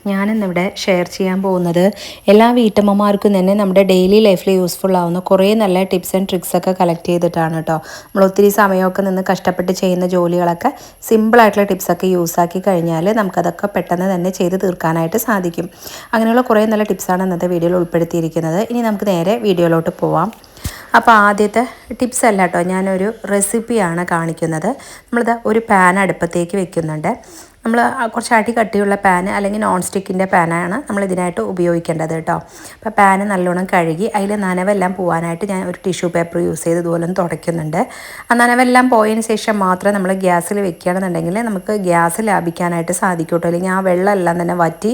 ഞാനിന്നിവിടെ ഷെയർ ചെയ്യാൻ പോകുന്നത് എല്ലാ വീട്ടമ്മമാർക്കും തന്നെ നമ്മുടെ ഡെയിലി ലൈഫിൽ യൂസ്ഫുൾ ആവുന്ന കുറേ നല്ല ടിപ്സ് ആൻഡ് ട്രിക്സ് ഒക്കെ കളക്ട് ചെയ്തിട്ടാണ് കേട്ടോ. നമ്മൾ ഒത്തിരി സമയമൊക്കെ നിന്ന് കഷ്ടപ്പെട്ട് ചെയ്യുന്ന ജോലികളൊക്കെ സിമ്പിളായിട്ടുള്ള ടിപ്സൊക്കെ യൂസ് ആക്കി കഴിഞ്ഞാൽ നമുക്കതൊക്കെ പെട്ടെന്ന് തന്നെ ചെയ്ത് തീർക്കാനായിട്ട് സാധിക്കും. അങ്ങനെയുള്ള കുറേ നല്ല ടിപ്സാണ് ഇന്നത്തെ വീഡിയോയിൽ ഉൾപ്പെടുത്തിയിരിക്കുന്നത്. ഇനി നമുക്ക് നേരെ വീഡിയോയിലോട്ട് പോവാം. അപ്പോൾ ആദ്യത്തെ ടിപ്സ് അല്ല കേട്ടോ, ഞാനൊരു റെസിപ്പിയാണ് കാണിക്കുന്നത്. നമ്മളിത് ഒരു പാൻ അടുപ്പത്തേക്ക് വെക്കുന്നുണ്ട്. നമ്മൾ കുറച്ച് അടി കട്ടിയുള്ള പാൻ അല്ലെങ്കിൽ നോൺ സ്റ്റിക്കിൻ്റെ പാനാണ് നമ്മൾ ഇതിനായിട്ട് ഉപയോഗിക്കേണ്ടത് കേട്ടോ. അപ്പോൾ പാന് നല്ലോണം കഴുകി അതിൽ നനവെല്ലാം പോകാനായിട്ട് ഞാൻ ഒരു ടിഷ്യൂ പേപ്പർ യൂസ് ചെയ്ത് ഇതുപോലെ ഒന്ന് തുടയ്ക്കുന്നുണ്ട്. ആ നനവെല്ലാം പോയതിന് ശേഷം മാത്രം നമ്മൾ ഗ്യാസിൽ വെക്കുകയാണെന്നുണ്ടെങ്കിൽ നമുക്ക് ഗ്യാസ് ലാഭിക്കാനായിട്ട് സാധിക്കും കേട്ടോ. അല്ലെങ്കിൽ ആ വെള്ളമെല്ലാം തന്നെ വറ്റി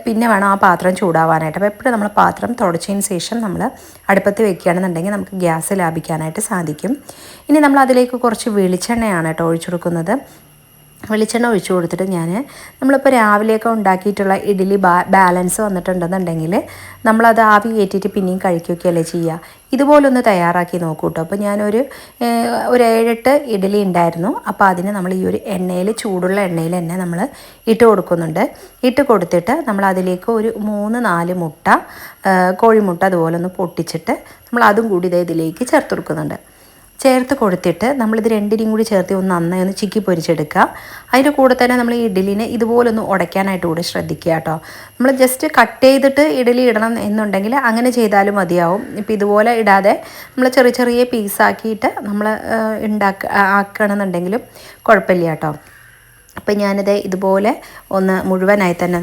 പിന്നെ വേണം ആ പാത്രം ചൂടാവാനായിട്ട്. അപ്പോൾ എപ്പോഴും നമ്മൾ പാത്രം തുടച്ചതിന് ശേഷം നമ്മൾ അടുപ്പത്ത് വെക്കുകയാണെന്നുണ്ടെങ്കിൽ നമുക്ക് ഗ്യാസ് ലാഭിക്കാനായിട്ട് സാധിക്കും. ഇനി നമ്മൾ അതിലേക്ക് കുറച്ച് വെളിച്ചെണ്ണയാണ് കേട്ടോ ഒഴിച്ചു കൊടുക്കുന്നത്. വെളിച്ചെണ്ണ ഒഴിച്ചു കൊടുത്തിട്ട് നമ്മളിപ്പോൾ രാവിലെയൊക്കെ ഉണ്ടാക്കിയിട്ടുള്ള ഇഡ്ഡലി ബാലൻസ് വന്നിട്ടുണ്ടെന്നുണ്ടെങ്കിൽ നമ്മളത് ആവി കയറ്റിയിട്ട് പിന്നെയും കഴിക്കുകയല്ലേ ചെയ്യുക. ഇതുപോലൊന്ന് തയ്യാറാക്കി നോക്കൂ കേട്ടോ. അപ്പോൾ ഞാനൊരു 7-8 ഇഡ്ഡലി ഉണ്ടായിരുന്നു. അപ്പോൾ അതിന് നമ്മൾ ഈ ഒരു എണ്ണയിൽ, ചൂടുള്ള എണ്ണയിൽ തന്നെ നമ്മൾ ഇട്ട് കൊടുക്കുന്നുണ്ട്. ഇട്ട് കൊടുത്തിട്ട് നമ്മൾ അതിലേക്ക് ഒരു 3-4 മുട്ട, കോഴിമുട്ട അതുപോലെ ഒന്ന് പൊട്ടിച്ചിട്ട് നമ്മൾ അതും കൂടി ഇതിലേക്ക് ചേർത്ത് കൊടുക്കുന്നുണ്ട്. ചേർത്ത് കൊടുത്തിട്ട് നമ്മളിത് രണ്ടിനും കൂടി ചേർത്ത് ഒന്ന് നന്നായി ഒന്ന് ചിക്കി പൊരിച്ചെടുക്കുക. അതിൻ്റെ കൂടെ തന്നെ നമ്മൾ ഈ ഇഡ്ഡലിനെ ഇതുപോലൊന്ന് ഉടയ്ക്കാനായിട്ട് കൂടെ ശ്രദ്ധിക്കുക കേട്ടോ. നമ്മൾ ജസ്റ്റ് കട്ട് ചെയ്തിട്ട് ഇഡ്ഡലി ഇടണം എന്നുണ്ടെങ്കിൽ അങ്ങനെ ചെയ്താലും മതിയാവും. ഇപ്പോൾ ഇതുപോലെ ഇടാതെ നമ്മൾ ചെറിയ ചെറിയ പീസാക്കിയിട്ട് നമ്മൾ ആക്കണമെന്നുണ്ടെങ്കിലും കുഴപ്പമില്ല കേട്ടോ. അപ്പോൾ ഞാനിത് ഇതുപോലെ ഒന്ന് മുഴുവനായി തന്നെ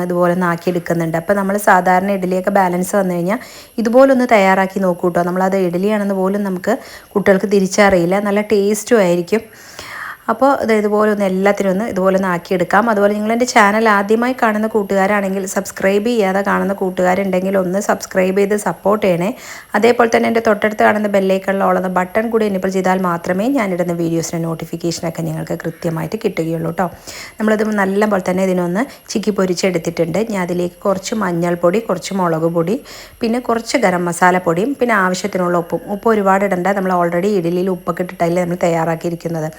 ഇതുപോലെ ഒന്ന് ആക്കിയെടുക്കുന്നുണ്ട്. അപ്പോൾ നമ്മൾ സാധാരണ ഇഡ്ഡലിയൊക്കെ ബാലൻസ് വന്നു കഴിഞ്ഞാൽ ഇതുപോലൊന്ന് തയ്യാറാക്കി നോക്കൂ കേട്ടോ. നമ്മളത് ഇഡ്ഡലിയാണെന്ന് പോലും നമുക്ക് കുട്ടികൾക്ക് തിരിച്ചറിയില്ല, നല്ല ടേസ്റ്റും ആയിരിക്കും. അപ്പോൾ ഇതുപോലെ ഒന്ന് എല്ലാത്തിനും ഇതുപോലെ ഒന്ന് ആക്കിയെടുക്കാം. അതുപോലെ നിങ്ങളെൻ്റെ ചാനൽ ആദ്യമായി കാണുന്ന കൂട്ടുകാരാണെങ്കിൽ, സബ്സ്ക്രൈബ് ചെയ്യാതെ കാണുന്ന കൂട്ടുകാരുണ്ടെങ്കിൽ ഒന്ന് സബ്സ്ക്രൈബ് ചെയ്ത് സപ്പോർട്ട് ചെയ്യണേ. അതേപോലെ തന്നെ എൻ്റെ തൊട്ടടുത്ത് കാണുന്ന ബെല്ലൈക്കണിൽ ഓളുന്ന ബട്ടൺ കൂടി എനേബിൾ ചെയ്താൽ മാത്രമേ ഞാനിടുന്ന വീഡിയോസിൻ്റെ നോട്ടിഫിക്കേഷനൊക്കെ നിങ്ങൾക്ക് കൃത്യമായിട്ട് കിട്ടുകയുള്ളൂ കേട്ടോ. നമ്മളിത് നല്ല പോലെ തന്നെ ഇതിനൊന്ന് ചിക്കി പൊരിച്ചെടുത്തിട്ടുണ്ട്. ഞാൻ അതിലേക്ക് കുറച്ച് മഞ്ഞൾപ്പൊടി, കുറച്ച് മുളക് പൊടി, പിന്നെ കുറച്ച് ഗരം മസാല പൊടിയും, പിന്നെ ആവശ്യത്തിനുള്ള ഉപ്പ് ഒരുപാട് ഇടണ്ട. നമ്മൾ ഓൾറെഡി ഇഡ്ഡലിയിൽ ഉപ്പൊക്കെ ഇട്ടിട്ടല്ലേ നമ്മൾ തയ്യാറാക്കിയിരിക്കുന്നത്.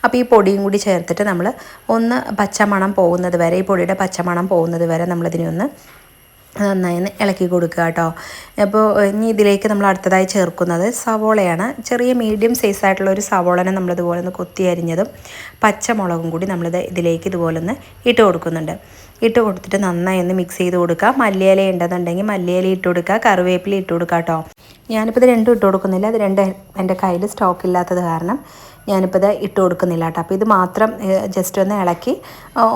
അപ്പോൾ ഈ പൊടിയും കൂടി ചേർത്തിട്ട് നമ്മൾ ഒന്ന് പച്ചമണം പോകുന്നത് വരെ, ഈ പൊടിയുടെ പച്ചമണം പോകുന്നത് വരെ നമ്മളിതിനെ ഒന്ന് നന്നായി ഇളക്കി കൊടുക്കുക കേട്ടോ. അപ്പോൾ ഇനി ഇതിലേക്ക് നമ്മൾ അടുത്തതായി ചേർക്കുന്നത് സവോളയാണ്. ചെറിയ മീഡിയം സൈസായിട്ടുള്ള ഒരു സവോളനെ നമ്മളിതുപോലെ ഒന്ന് കൊത്തി അരിഞ്ഞതും പച്ചമുളകും കൂടി നമ്മളിത് ഇതിലേക്ക് ഇതുപോലെ ഒന്ന് ഇട്ട് കൊടുക്കുന്നുണ്ട്. ഇട്ട് കൊടുത്തിട്ട് നന്നായി ഒന്ന് മിക്സ് ചെയ്ത് കൊടുക്കുക. മല്ലിയില ഉണ്ടെന്നുണ്ടെങ്കിൽ മല്ലിയില ഇട്ട് കൊടുക്കുക, കറിവേപ്പില ഇട്ട് കൊടുക്കുക കേട്ടോ. ഞാനിപ്പോൾ ഇത് രണ്ടും ഇട്ട് കൊടുക്കുന്നില്ല. അത് രണ്ടും എൻ്റെ കയ്യിൽ സ്റ്റോക്ക് ഇല്ലാത്തത് കാരണം ഞാനിപ്പോൾ ഇത് ഇട്ട് കൊടുക്കുന്നില്ല കേട്ടോ. അപ്പോൾ ഇത് മാത്രം ജസ്റ്റ് ഒന്ന് ഇളക്കി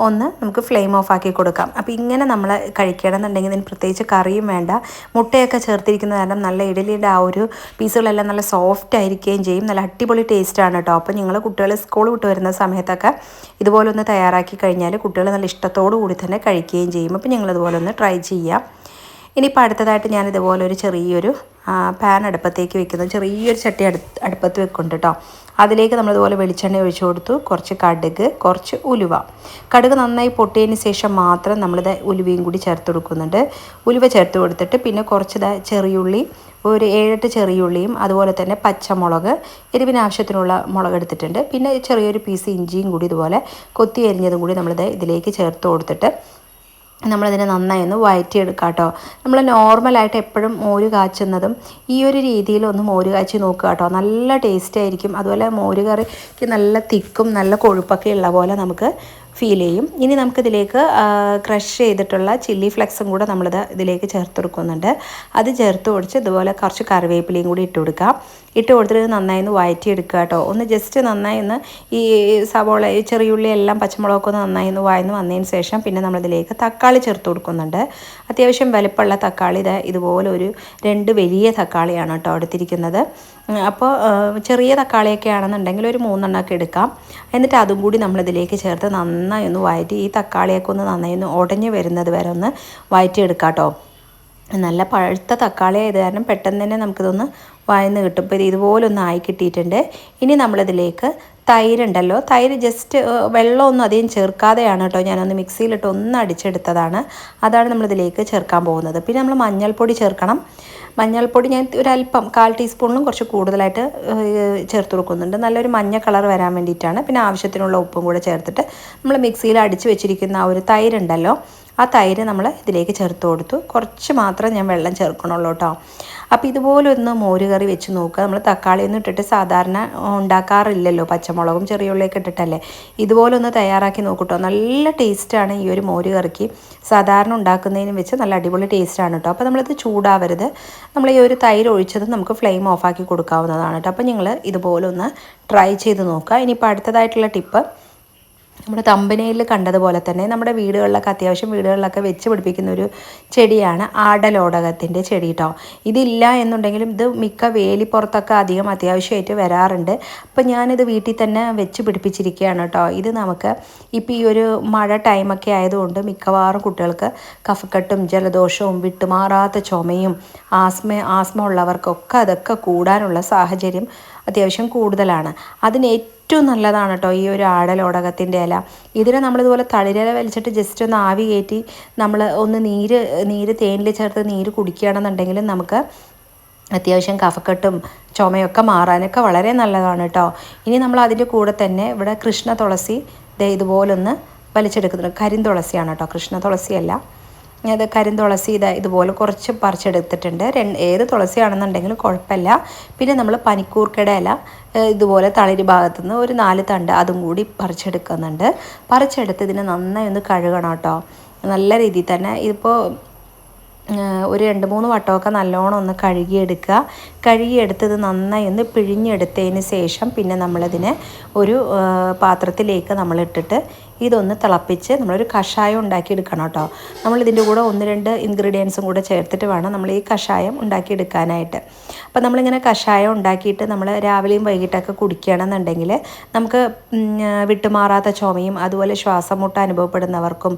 ഒന്ന് നമുക്ക് ഫ്ലെയിം ഓഫ് ആക്കി കൊടുക്കാം. അപ്പോൾ ഇങ്ങനെ നമ്മൾ കഴിക്കണമെന്നുണ്ടെങ്കിൽ ഇതിന് പ്രത്യേകിച്ച് കറിയും വേണ്ട. മുട്ടയൊക്കെ ചേർത്തിരിക്കുന്ന കാരണം നല്ല ഇഡലിയുടെ ആ ഒരു പീസുകളെല്ലാം നല്ല സോഫ്റ്റ് ആയിരിക്കുകയും ചെയ്യും. നല്ല അടിപൊളി ടേസ്റ്റാണ് കേട്ടോ. അപ്പോൾ നിങ്ങൾ കുട്ടികൾ സ്കൂൾ വിട്ട് വരുന്ന സമയത്തൊക്കെ ഇതുപോലെ ഒന്ന് തയ്യാറാക്കി കഴിഞ്ഞാൽ കുട്ടികൾ നല്ല ഇഷ്ടത്തോടു കൂടി തന്നെ കഴിക്കുകയും ചെയ്യും. അപ്പോൾ നിങ്ങളിതുപോലെ ഒന്ന് ട്രൈ ചെയ്യാം. ഇനിയിപ്പോൾ അടുത്തതായിട്ട് ഞാനിതുപോലെ ഒരു ചെറിയൊരു പാൻ അടുപ്പത്തേക്ക് വെക്കുന്നത്, ചെറിയൊരു ചട്ടി അടുപ്പത്ത് വെക്കുന്നുണ്ട് കേട്ടോ. അതിലേക്ക് നമ്മളിതുപോലെ വെളിച്ചെണ്ണ ഒഴിച്ചു കൊടുത്തു, കുറച്ച് കടുക്, കുറച്ച് ഉലുവ. കടുക് നന്നായി പൊട്ടിയതിന് ശേഷം മാത്രം നമ്മളിത് ഉലുവയും കൂടി ചേർത്ത് കൊടുക്കുന്നുണ്ട്. ഉലുവ ചേർത്ത് കൊടുത്തിട്ട് പിന്നെ കുറച്ച് ചെറിയുള്ളി, ഒരു 7-8 ചെറിയുള്ളിയും, അതുപോലെ തന്നെ പച്ചമുളക്, എരിവിന് ആവശ്യത്തിനുള്ള മുളക് എടുത്തിട്ടുണ്ട്. പിന്നെ ചെറിയൊരു പീസ് ഇഞ്ചിയും കൂടി ഇതുപോലെ കൊത്തി അരിഞ്ഞതും കൂടി നമ്മളിത് ഇതിലേക്ക് ചേർത്ത് കൊടുത്തിട്ട് നമ്മളതിനെ നന്നായി ഒന്ന് വഴറ്റിയെടുക്കാം കേട്ടോ. നമ്മൾ നോർമലായിട്ട് എപ്പോഴും മോര് കാച്ചുന്നതും ഈ ഒരു രീതിയിൽ ഒന്ന് മോര് കാച്ചി നോക്കുക കേട്ടോ. നല്ല ടേസ്റ്റ് ആയിരിക്കും. അതുപോലെ മോര് കറിക്ക് നല്ല തിക്കും നല്ല കൊഴുപ്പൊക്കെ ഉള്ള പോലെ നമുക്ക് ഫീൽ ചെയ്യും. ഇനി നമുക്കിതിലേക്ക് ക്രഷ് ചെയ്തിട്ടുള്ള ചില്ലി ഫ്ലെക്സും കൂടെ നമ്മളിത് ഇതിലേക്ക് ചേർത്ത് കൊടുക്കുന്നുണ്ട്. അത് ചേർത്ത് കൊടുത്ത് ഇതുപോലെ കുറച്ച് കറിവേപ്പിലയും കൂടി ഇട്ട് കൊടുക്കാം. ഇട്ട് കൊടുത്തിട്ട് നന്നായി ഒന്ന് വഴറ്റിയെടുക്കുക കേട്ടോ. ഒന്ന് ജസ്റ്റ് നന്നായി ഒന്ന് ഈ സവോള, ചെറിയുള്ളി എല്ലാം പച്ചമുളകൊക്കെ ഒന്ന് നന്നായി ഒന്ന് വഴന്ന് വന്നതിന് ശേഷം പിന്നെ നമ്മളിതിലേക്ക് തക്കാളി ചേർത്ത് കൊടുക്കുന്നുണ്ട്. അത്യാവശ്യം വലുപ്പമുള്ള തക്കാളി ഇതുപോലെ ഒരു 2 വലിയ തക്കാളിയാണ് കേട്ടോ എടുത്തിരിക്കുന്നത്. അപ്പോൾ ചെറിയ തക്കാളിയൊക്കെ ആണെന്നുണ്ടെങ്കിൽ ഒരു 3 എണ്ണമൊക്കെ എടുക്കാം. എന്നിട്ട് അതും കൂടി നമ്മളിതിലേക്ക് ചേർത്ത് നന്നായി ഒന്ന് വഴറ്റി ഈ തക്കാളിയൊക്കെ ഒന്ന് നന്നായി ഒന്ന് ഉടഞ്ഞ് വരുന്നത് വരെ ഒന്ന് വഴറ്റിയെടുക്കാം കേട്ടോ. നല്ല പഴുത്ത തക്കാളി ആയത് കാരണം പെട്ടെന്ന് തന്നെ നമുക്കിതൊന്ന് വഴന്ന് കിട്ടും. ഇപ്പോൾ ഇതുപോലെ ഒന്ന് ആയി കിട്ടിയിട്ടുണ്ട്. ഇനി നമ്മളിതിലേക്ക് തൈരുണ്ടല്ലോ, തൈര് ജസ്റ്റ് വെള്ളമൊന്നും അധികം ചേർക്കാതെയാണ് കേട്ടോ ഞാനൊന്ന് മിക്സിയിലിട്ട് ഒന്ന് അടിച്ചെടുത്തതാണ്. അതാണ് നമ്മളിതിലേക്ക് ചേർക്കാൻ പോകുന്നത്. പിന്നെ നമ്മൾ മഞ്ഞൾപ്പൊടി ചേർക്കണം. മഞ്ഞൾപ്പൊടി ഞാൻ ഒരല്പം 1/4 ടീസ്പൂണിലും കുറച്ച് കൂടുതലായിട്ട് ചേർത്ത് കൊടുക്കുന്നുണ്ട്. നല്ലൊരു മഞ്ഞ കളർ വരാൻ വേണ്ടിയിട്ടാണ്. പിന്നെ ആവശ്യത്തിനുള്ള ഉപ്പും കൂടെ ചേർത്തിട്ട് നമ്മൾ മിക്സിയിൽ അടിച്ച് വെച്ചിരിക്കുന്ന ആ ഒരു തൈരുണ്ടല്ലോ ആ തൈര് നമ്മൾ ഇതിലേക്ക് ചേർത്ത് കൊടുത്തു. കുറച്ച് മാത്രം ഞാൻ വെള്ളം ചേർക്കണുള്ളൂ കേട്ടോ. അപ്പോൾ ഇതുപോലെ ഒന്ന് മോര് കറി വെച്ച് നോക്കുക. നമ്മൾ തക്കാളിയൊന്നും ഇട്ടിട്ട് സാധാരണ ഉണ്ടാക്കാറില്ലല്ലോ, പച്ചമുളകും ചെറിയ ഉള്ളിയൊക്കെ ഇട്ടിട്ടല്ലേ. ഇതുപോലെ ഒന്ന് തയ്യാറാക്കി നോക്കൂട്ടോ. നല്ല ടേസ്റ്റാണ് ഈ ഒരു മോര് കറിക്ക്. സാധാരണ ഉണ്ടാക്കുന്നതിനും വെച്ച് നല്ല അടിപൊളി ടേസ്റ്റാണ് കേട്ടോ. അപ്പോൾ നമ്മളിത് ചൂടാവരുത്. നമ്മൾ ഈ ഒരു തൈര് ഒഴിച്ചത് നമുക്ക് ഫ്ലെയിം ഓഫാക്കി കൊടുക്കാവുന്നതാണ് കേട്ടോ. അപ്പോൾ നിങ്ങൾ ഇതുപോലെ ഒന്ന് ട്രൈ ചെയ്ത് നോക്കുക. ഇനിയിപ്പോൾ അടുത്തതായിട്ടുള്ള ടിപ്പ്, നമ്മുടെ തമ്പനയിൽ കണ്ടതുപോലെ തന്നെ നമ്മുടെ വീടുകളിലൊക്കെ അത്യാവശ്യം വീടുകളിലൊക്കെ വെച്ച് പിടിപ്പിക്കുന്ന ഒരു ചെടിയാണ് ആടലോടകത്തിൻ്റെ ചെടി കേട്ടോ. ഇതില്ല എന്നുണ്ടെങ്കിലും ഇത് മിക്ക വേലിപ്പുറത്തൊക്കെ അധികം അത്യാവശ്യമായിട്ട് വരാറുണ്ട്. അപ്പം ഞാനിത് വീട്ടിൽ തന്നെ വെച്ച് പിടിപ്പിച്ചിരിക്കുകയാണ് കേട്ടോ. ഇത് നമുക്ക് ഇപ്പോൾ ഈ ഒരു മഴ ടൈമൊക്കെ ആയതുകൊണ്ട് മിക്കവാറും കുട്ടികൾക്ക് കഫക്കെട്ടും ജലദോഷവും വിട്ടുമാറാത്ത ചുമയും ആസ്മ ഉള്ളവർക്കൊക്കെ അതൊക്കെ കൂടാനുള്ള സാഹചര്യം അത്യാവശ്യം കൂടുതലാണ്. അതിന് ഏറ്റവും നല്ലതാണ് കേട്ടോ ഈ ഒരു ആടലോടകത്തിൻ്റെ ഇല. ഇതിനെ നമ്മളിതുപോലെ തളിരില വലിച്ചിട്ട് ജസ്റ്റ് ഒന്ന് ആവി കയറ്റി നമ്മൾ ഒന്ന് നീര് തേനിൽ ചേർത്ത് നീര് കുടിക്കുകയാണെന്നുണ്ടെങ്കിൽ നമുക്ക് അത്യാവശ്യം കഫക്കെട്ടും ചുമയൊക്കെ മാറാനൊക്കെ വളരെ നല്ലതാണ് കേട്ടോ. ഇനി നമ്മൾ അതിൻ്റെ കൂടെ തന്നെ ഇവിടെ കൃഷ്ണ തുളസി ഇതുപോലൊന്ന് വലിച്ചെടുക്കുന്നുണ്ട്. കരിന്തുളസിയാണ് കേട്ടോ, കൃഷ്ണ തുളസിയല്ല. അത് കരിന്തുളസി ഇതുപോലെ കുറച്ച് പറിച്ചെടുത്തിട്ടുണ്ട്. ഏത് തുളസിയാണെന്നുണ്ടെങ്കിലും കുഴപ്പമില്ല. പിന്നെ നമ്മൾ പനിക്കൂർക്കയുടെ ഇല ഇതുപോലെ തളിര് ഭാഗത്തുനിന്ന് ഒരു 4 തണ്ട് അതും കൂടി പറിച്ചെടുക്കുന്നുണ്ട്. പറിച്ചെടുത്ത് ഇതിനെ നന്നായി ഒന്ന് കഴുകണം കേട്ടോ, നല്ല രീതിയിൽ തന്നെ. ഇതിപ്പോൾ ഒരു 2-3 വട്ടമൊക്കെ നല്ലോണം ഒന്ന് കഴുകിയെടുത്ത് ഇത് നന്നായി ഒന്ന് പിഴിഞ്ഞെടുത്തതിന് ശേഷം പിന്നെ നമ്മളിതിനെ ഒരു പാത്രത്തിലേക്ക് നമ്മളിട്ടിട്ട് ഇതൊന്ന് തിളപ്പിച്ച് നമ്മളൊരു കഷായം ഉണ്ടാക്കിയെടുക്കണം കേട്ടോ. നമ്മളിതിൻ്റെ കൂടെ 1-2 ഇൻഗ്രീഡിയൻസും കൂടെ ചേർത്തിട്ട് വേണം നമ്മൾ ഈ കഷായം ഉണ്ടാക്കിയെടുക്കാനായിട്ട്. അപ്പോൾ നമ്മളിങ്ങനെ കഷായം ഉണ്ടാക്കിയിട്ട് നമ്മൾ രാവിലെയും വൈകിട്ടൊക്കെ കുടിക്കുകയാണെന്നുണ്ടെങ്കിൽ നമുക്ക് വിട്ടുമാറാത്ത ചുമയും അതുപോലെ ശ്വാസം മുട്ട അനുഭവപ്പെടുന്നവർക്കും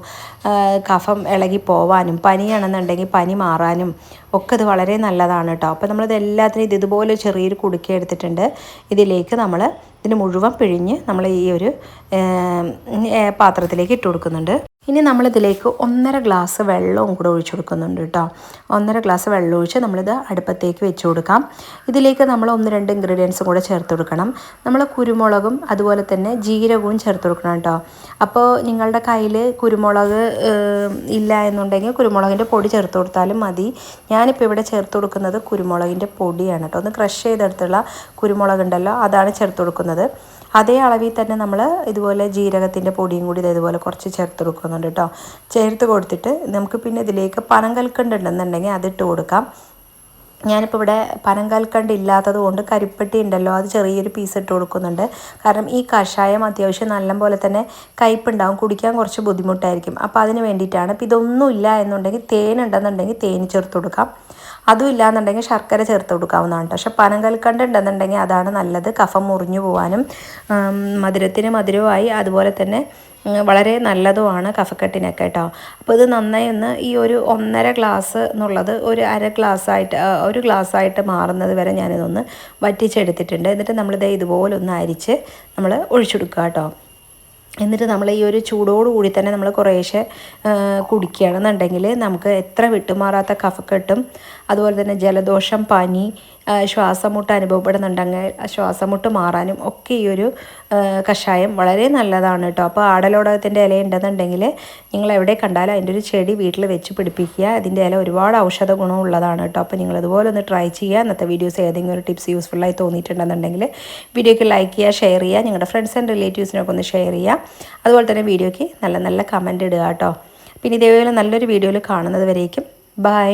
കഫം ഇളകി പോവാനും പനിയാണെന്നുണ്ടെങ്കിൽ പനി മാറാനും ഒക്കെ ഇത് വളരെ നല്ലതാണ് കേട്ടോ. അപ്പോൾ നമ്മളിത് എല്ലാത്തിനും ഇതുപോലെ ചെറിയൊരു കുടുക്കി എടുത്തിട്ടുണ്ട്. ഇതിലേക്ക് നമ്മൾ ഇതിന് മുഴുവൻ പിഴിഞ്ഞ് നമ്മൾ ഈ ഒരു പാത്രത്തിലേക്ക് ഇട്ട് കൊടുക്കുന്നുണ്ട്. ഇനി നമ്മളിതിലേക്ക് 1.5 ഗ്ലാസ് വെള്ളവും കൂടെ ഒഴിച്ചു കൊടുക്കുന്നുണ്ട് കേട്ടോ. 1.5 ഗ്ലാസ് വെള്ളം ഒഴിച്ച് നമ്മളിത് അടുപ്പത്തേക്ക് വെച്ച് കൊടുക്കാം. ഇതിലേക്ക് നമ്മൾ 1-2 ഇൻഗ്രീഡിയൻസും കൂടെ ചേർത്ത് കൊടുക്കണം. നമ്മൾ കുരുമുളകും അതുപോലെ തന്നെ ജീരകവും ചേർത്ത് കൊടുക്കണം കേട്ടോ. അപ്പോൾ നിങ്ങളുടെ കയ്യിൽ കുരുമുളക് ഇല്ല എന്നുണ്ടെങ്കിൽ കുരുമുളകിൻ്റെ പൊടി ചേർത്ത് കൊടുത്താലും മതി. ഞാനിപ്പോൾ ഇവിടെ ചേർത്ത് കൊടുക്കുന്നത് കുരുമുളകിൻ്റെ പൊടിയാണ് കേട്ടോ. ഒന്ന് ക്രഷ് ചെയ്തെടുത്തുള്ള കുരുമുളകുണ്ടല്ലോ, അതാണ് ചേർത്ത് കൊടുക്കുന്നത്. അതേ അളവിൽ തന്നെ നമ്മൾ ഇതുപോലെ ജീരകത്തിൻ്റെ പൊടിയും കൂടി ഇതുപോലെ കുറച്ച് ചേർത്ത് കൊടുക്കുന്നുണ്ട് കേട്ടോ. ചേർത്ത് കൊടുത്തിട്ട് നമുക്ക് പിന്നെ ഇതിലേക്ക് പനങ്കൽക്കണ്ട് ഉണ്ടെന്നുണ്ടെങ്കിൽ അതിട്ട് കൊടുക്കാം. ഞാനിപ്പോൾ ഇവിടെ പനങ്കൽക്കണ്ട് ഇല്ലാത്തത് കൊണ്ട് കരിപ്പെട്ടി ഉണ്ടല്ലോ, അത് ചെറിയൊരു പീസ് ഇട്ട് കൊടുക്കുന്നുണ്ട്. കാരണം ഈ കഷായം അത്യാവശ്യം നല്ലപോലെ തന്നെ കയ്പ്പുണ്ടാവും, കുടിക്കാൻ കുറച്ച് ബുദ്ധിമുട്ടായിരിക്കും. അപ്പോൾ അതിന് വേണ്ടിയിട്ടാണ്. അപ്പോൾ ഇതൊന്നും ഇല്ല എന്നുണ്ടെങ്കിൽ തേനുണ്ടെന്നുണ്ടെങ്കിൽ തേൻ ചേർത്ത് കൊടുക്കാം. അതും ഇല്ലയെന്നുണ്ടെങ്കിൽ ശർക്കര ചേർത്ത് കൊടുക്കാവുന്നതാണ് കേട്ടോ. പക്ഷെ പനങ്കൽക്കണ്ട് ഉണ്ടെന്നുണ്ടെങ്കിൽ അതാണ് നല്ലത്. കഫം മുറിഞ്ഞു പോകാനും മധുരത്തിന് മധുരമായി അതുപോലെ തന്നെ വളരെ നല്ലതുമാണ് കഫക്കെട്ടിനൊക്കെ കേട്ടോ. അപ്പോൾ ഇത് നന്നായി ഒന്ന് ഈ ഒരു 1.5 ഗ്ലാസ് എന്നുള്ളത് ഒരു 1 ഗ്ലാസ്സായിട്ട് മാറുന്നത് വരെ ഞാനിതൊന്ന് വറ്റിച്ചെടുത്തിട്ടുണ്ട്. എന്നിട്ട് നമ്മളിത് ഇതുപോലെ ഒന്ന് അരിച്ച് നമ്മൾ ഒഴിച്ചെടുക്കുക കേട്ടോ. എന്നിട്ട് നമ്മൾ ഈ ഒരു ചൂടോടുകൂടി തന്നെ നമ്മൾ കുറേശ്ശെ കുടിക്കുകയാണെന്നുണ്ടെങ്കിൽ നമുക്ക് എത്ര വിട്ടുമാറാത്ത കഫക്കെട്ടും അതുപോലെ തന്നെ ജലദോഷം, പനി, ശ്വാസമുട്ട് അനുഭവപ്പെടുന്നുണ്ടെങ്കിൽ ശ്വാസമുട്ട് മാറാനും ഒക്കെ ഈ ഒരു കഷായം വളരെ നല്ലതാണ് കേട്ടോ. അപ്പോൾ ആടലോടകത്തിൻ്റെ ഇല ഉണ്ടെന്നുണ്ടെങ്കിൽ നിങ്ങൾ എവിടെ കണ്ടാലും അതിൻ്റെ ഒരു ചെടി വീട്ടിൽ വെച്ച് പിടിപ്പിക്കുക. അതിൻ്റെ ഇല ഒരുപാട് ഔഷധ ഗുണമുള്ളതാണ് കേട്ടോ. അപ്പോൾ നിങ്ങൾ ഇതുപോലെ ഒന്ന് ട്രൈ ചെയ്യുക. ഇന്നത്തെ വീഡിയോസ് ഏതെങ്കിലും ഒരു ടിപ്സ് യൂസ്ഫുള്ളായി തോന്നിയിട്ടുണ്ടെന്നുണ്ടെങ്കിൽ വീഡിയോയ്ക്ക് ലൈക്ക് ചെയ്യുക, ഷെയർ ചെയ്യുക, നിങ്ങളുടെ ഫ്രണ്ട്സ് ആൻഡ് റിലേറ്റീവ്സിനൊക്കെ ഒന്ന് ഷെയർ ചെയ്യുക. അതുപോലെ തന്നെ വീഡിയോയ്ക്ക് നല്ല കമൻറ്റ് ഇടുക കേട്ടോ. പിന്നെ ഇതേപോലെ നല്ലൊരു വീഡിയോയിൽ കാണുന്നത് വരേക്കും ബൈ.